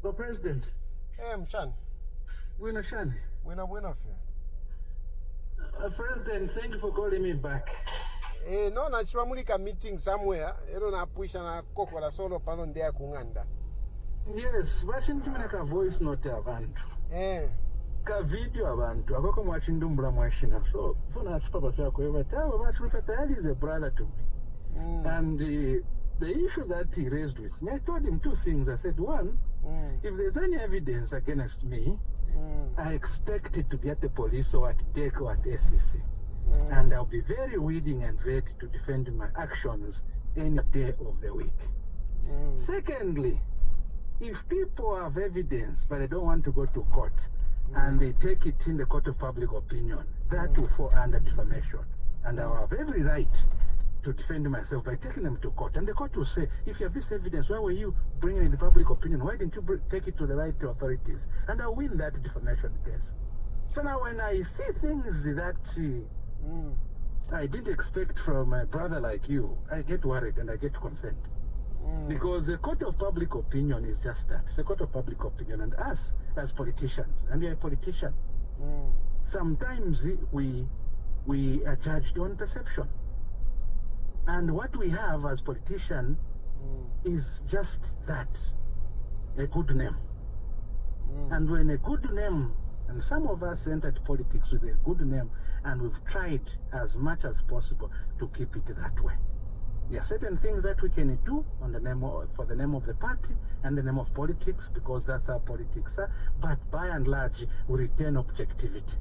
Oh, President. Mshan. Bueno, Shani. Bueno, fia. President, thank you for calling me back. No, nachua mulika meeting somewhere. Ero na pusha na koko la solo pano ndea kunganda. Yes, vachinditumira ka voice note abantu. Ka video abantu. Akoko mwachindumbula mwashina. So, funa achipapa fyako eva tawa Chilufya Tayali is a brother to me. And the issue that he raised with me, I told him two things. I said, one, if there's any evidence against me, I expect it to be at the police or at DEC or at SEC. And I'll be very willing and ready to defend my actions any day of the week. Secondly, if people have evidence but they don't want to go to court and they take it in the court of public opinion, that will fall under defamation. And I'll have every right to defend myself by taking them to court. And the court will say, if you have this evidence, why were you bringing it in the public opinion? Why didn't you take it to the right authorities? And I'll win that defamation case. So now when I see things that I didn't expect from a brother like you, I get worried and I get concerned. Because the court of public opinion is just that. It's a court of public opinion. And us, as politicians, and we are a politician, sometimes we are judged on perception. And what we have as politicians is just that, a good name. And when a good name, and some of us entered politics with a good name, and we've tried as much as possible to keep it that way. There are certain things that we can do on the name of, for the name of the party and the name of politics, because that's how politics are, but by and large, we retain objectivity.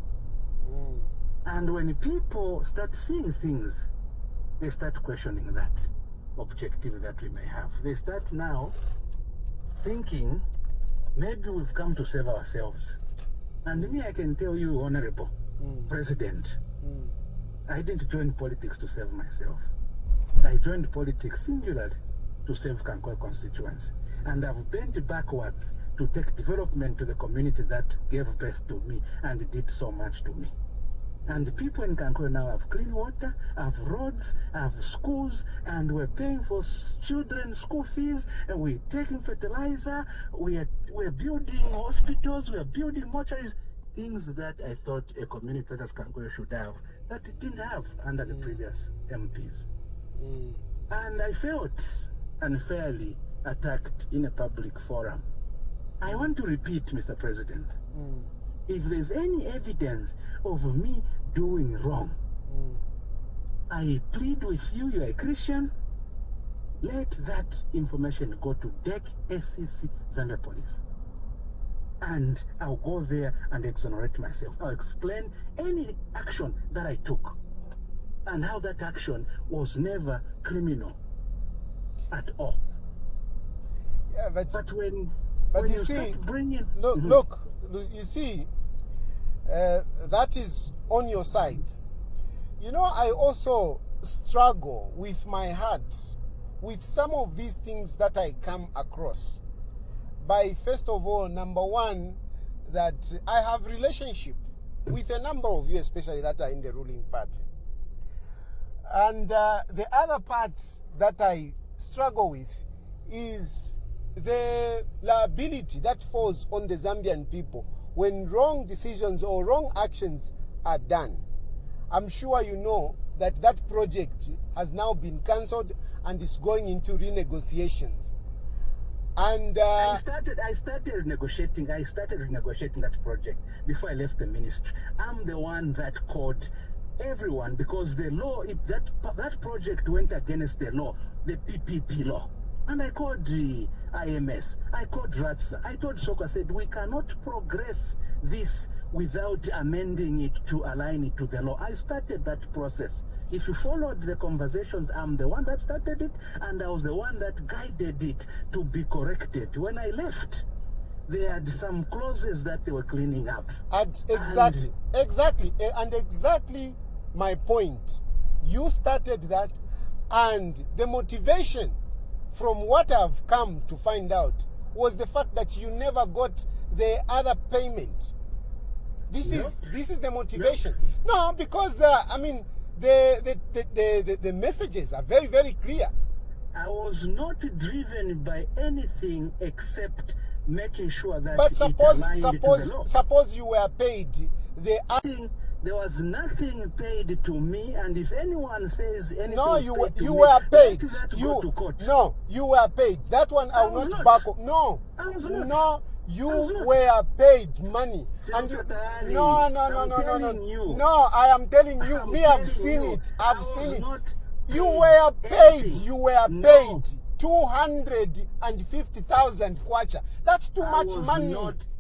And when people start seeing things, they start questioning that objective that we may have. They start now thinking, maybe we've come to save ourselves. And me, I can tell you, Honorable President, I didn't join politics to save myself. I joined politics singularly to save Kankoy constituency. And I've bent backwards to take development to the community that gave birth to me and did so much to me. And the people in Kankoy now have clean water, have roads, have schools, and we're paying for children's school fees, and we're taking fertilizer, we're building hospitals, we're building mortuaries, things that I thought a community such as Kankoy should have, that it didn't have under the previous MPs. And I felt unfairly attacked in a public forum. I want to repeat, Mr. President, if there's any evidence of me doing wrong, I plead with you, you're a Christian, let that information go to DEC, SEC, Zambia Police. And I'll go there and exonerate myself. I'll explain any action that I took and how that action was never criminal at all. Yeah, but when you see, start bringing... Look, you see, that is on your side. You know, I also struggle with my heart with some of these things that I come across. By first of all, number one, that I have relationship with a number of you, especially that are in the ruling party. And the other part that I struggle with is the liability that falls on the Zambian people when wrong decisions or wrong actions are done. I'm sure you know that that project has now been cancelled and is going into renegotiations. And I started negotiating that project before I left the ministry. I'm the one that called everyone, because the law, that project went against the law, the PPP law. And I called the IMS, I called RATSA, I told Soko, I said, we cannot progress this without amending it to align it to the law. I started that process. If you followed the conversations, I'm the one that started it, and I was the one that guided it to be corrected. When I left, they had some clauses that they were cleaning up. Exactly my point. You started that, and the motivation from what I've come to find out was the fact that you never got the other payment. This is the motivation. No, because I mean the messages are very, very clear. I was not driven by anything except making sure that but it aligned to the law. Suppose you were paid. There was nothing paid to me, and if anyone says anything, no, you were paid. Go to court. No, you were paid. That one I will not back up. No, no, you were paid money. And you, no. No, I am telling you. Me, I've seen it. I've seen it. You were paid. You were paid 250,000 kwacha. That's too much money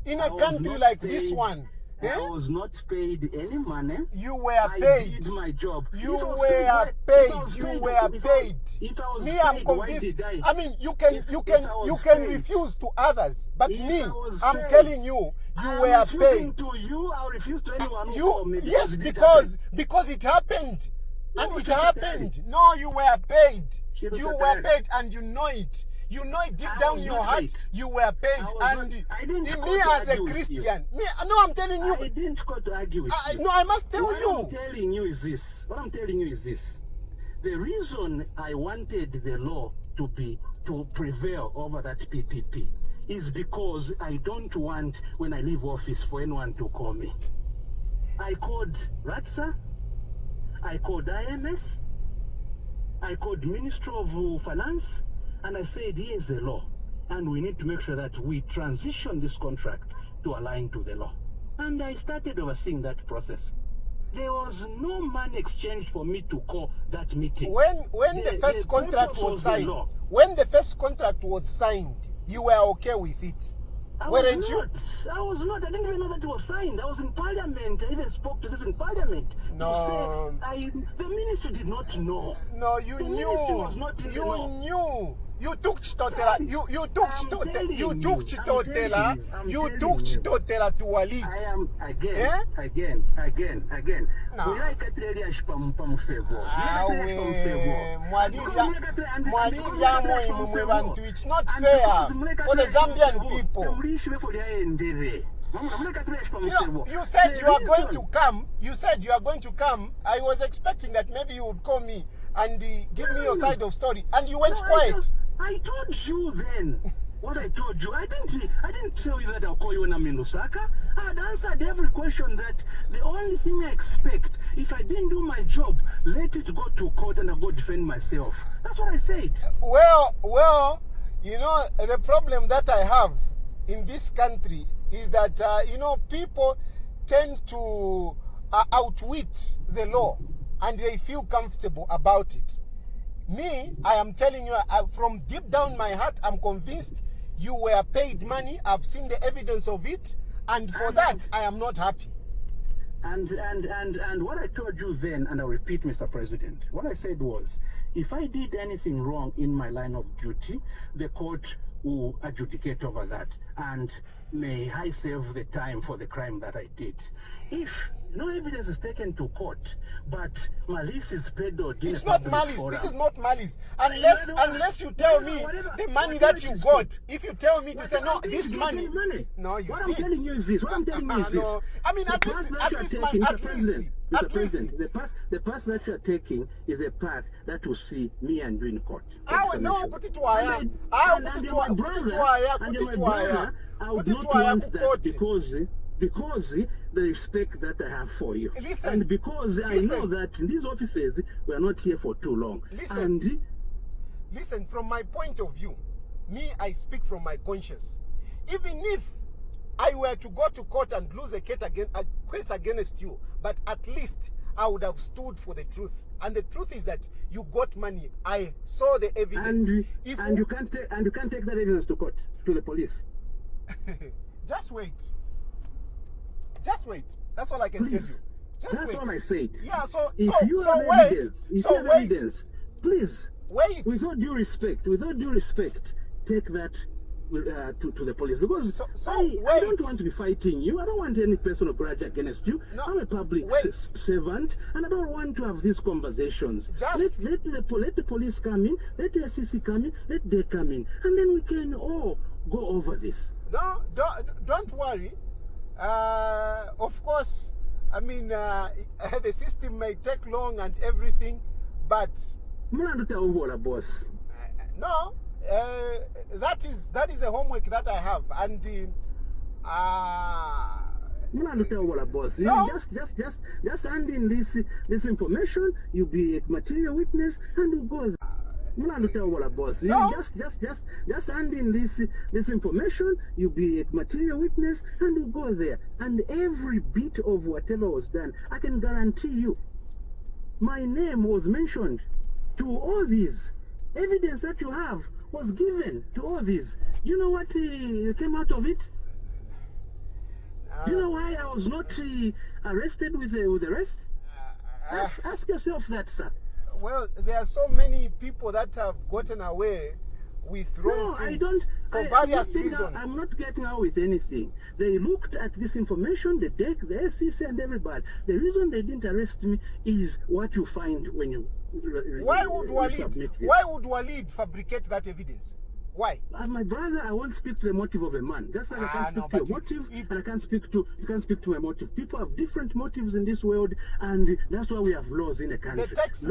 in a country like this one. I was not paid any money. You were paid. I did my job. You were paid. You were paid. Me, I'm convinced. I mean, you can refuse to others, but me, I'm telling you, you were paid. To you, I refuse to anyone who called me. Yes, because it happened, and it happened. No, you were paid. You were paid, and you know it. You know it deep down in your heart. You were paid, and me as a Christian, I'm telling you. I didn't go to argue with you. No, I must tell you. What I'm telling you is this. The reason I wanted the law to prevail over that PPP is because I don't want, when I leave office, for anyone to call me. I called RATSA, I called IMS, I called Minister of Finance, and I said, here's the law, and we need to make sure that we transition this contract to align to the law. And I started overseeing that process. There was no money exchanged for me to call that meeting. When the first contract was signed, you were okay with it, weren't you? I was not. I didn't even know that it was signed. I was in Parliament. I even spoke to this in Parliament. No. The minister did not know. No, you knew. Was not in you knew. You took Chitotela. You took Chitotela to Wali. I am again. It's not fair for the Zambian people. You said you are going to come. You said you are going to come. I was expecting that maybe you would call me and give me your side of story, and you went quiet. I told you then what I told you. I didn't tell you that I'll call you when I'm in Lusaka. I had answered every question. That the only thing I expect, if I didn't do my job, let it go to court and I'll go defend myself. That's what I said. Well, you know, the problem that I have in this country is that, people tend to outwit the law, and they feel comfortable about it. Me, I am telling you, from deep down my heart, I'm convinced you were paid money. I've seen the evidence of it, and for that, I am not happy. And what I told you then, and I repeat, Mr. President, what I said was, if I did anything wrong in my line of duty, the court will adjudicate over that, and may I save the time for the crime that I did. If no evidence is taken to court, but malice is peddled. It's not malice. This is not malice. Unless you tell me the money that you got. If you tell me to say no, this money. No, you What I'm telling you is this. What I'm telling you is this. I mean, the path that you are taking, Mr. President, the path that you are taking is a path that will see me and you in court. I would not put it to I would not want that because the respect that I have for you. Listen, and because I know that in these offices we are not here for too long. Listen, from my point of view, me, I speak from my conscience. Even if I were to go to court and lose a case against you, but at least I would have stood for the truth. And the truth is that you got money. I saw the evidence. And you can't take that evidence to court, to the police. Just wait. That's all I can tell you. That's what I said. Yeah, if you have evidence, please wait. With all due respect, take that to the police, because I don't want to be fighting you. I don't want any personal grudge against you. No, I'm a public servant, and I don't want to have these conversations. Let the police come in, let the SEC come in, let they come in, and then we can all go over this. No, don't worry. Of course, I mean, the system may take long and everything, but boss. No, That is the homework that I have, and boss. No. Just hand in this information. You be a material witness, and you go. Boss. No. Just hand in this information. You be a material witness, and you go there. And every bit of whatever was done, I can guarantee you, my name was mentioned to all these. Evidence that you have was given to all these. You know what came out of it? You know why I was not arrested with the rest? Ask yourself that, sir. Well, there are so many people that have gotten away with wrong things for various reasons. I'm not getting out with anything. They looked at this information, the deck, the SEC, and everybody. The reason they didn't arrest me is what you find when you Why would Walid fabricate that evidence? Why? My brother, I won't speak to the motive of a man. Just like I can't speak to your motive, and I can't speak to my motive. People have different motives in this world, and that's why we have laws in a country. The text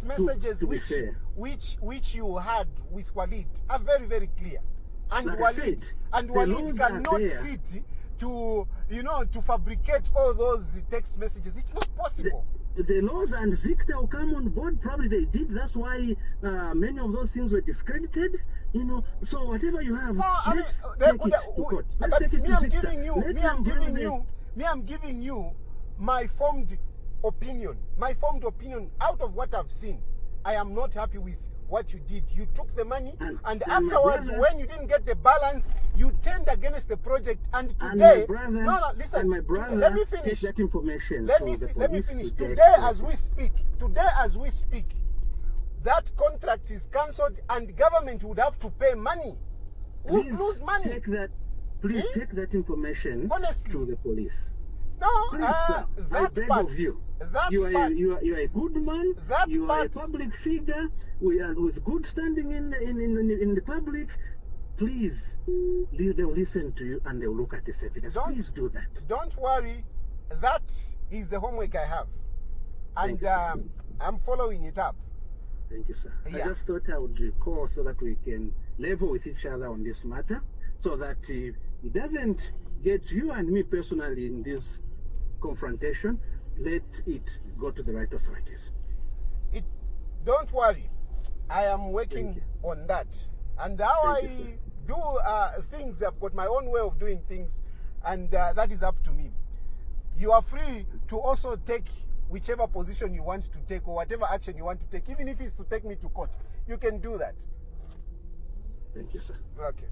messages which you had with Walid are very, very clear. And like Walid cannot sit to fabricate all those text messages. It's not possible. The laws and Zikta will come on board. Probably they did. That's why many of those things were discredited. So whatever you have, let's take it to court. Let's take it to Zikta. I'm giving you my formed opinion. My formed opinion out of what I've seen. I am not happy with what you did. You took the money, and afterwards, when you didn't get the balance, you turned against the project. And today, listen. Let me finish. Take that information. Let me finish. Today, as we speak, that contract is cancelled, and government would have to pay money. Would lose money. Please take that information to the police. No, I beg of you. You are a good man. You are a public figure. We are with good standing in the public. Please, they'll listen to you and they'll look at this evidence. Please do that. Don't worry. That is the homework I have, and I'm following it up. Thank you, sir. Yeah. I just thought I would call so that we can level with each other on this matter, so that it doesn't get you and me personally in this confrontation. Let it go to the right authorities. Don't worry, I am working on that. And how I do things, I've got my own way of doing things, and that is up to me. You are free to also take whichever position you want to take, or whatever action you want to take, even if it's to take me to court. You can do that. Thank you, sir. Okay.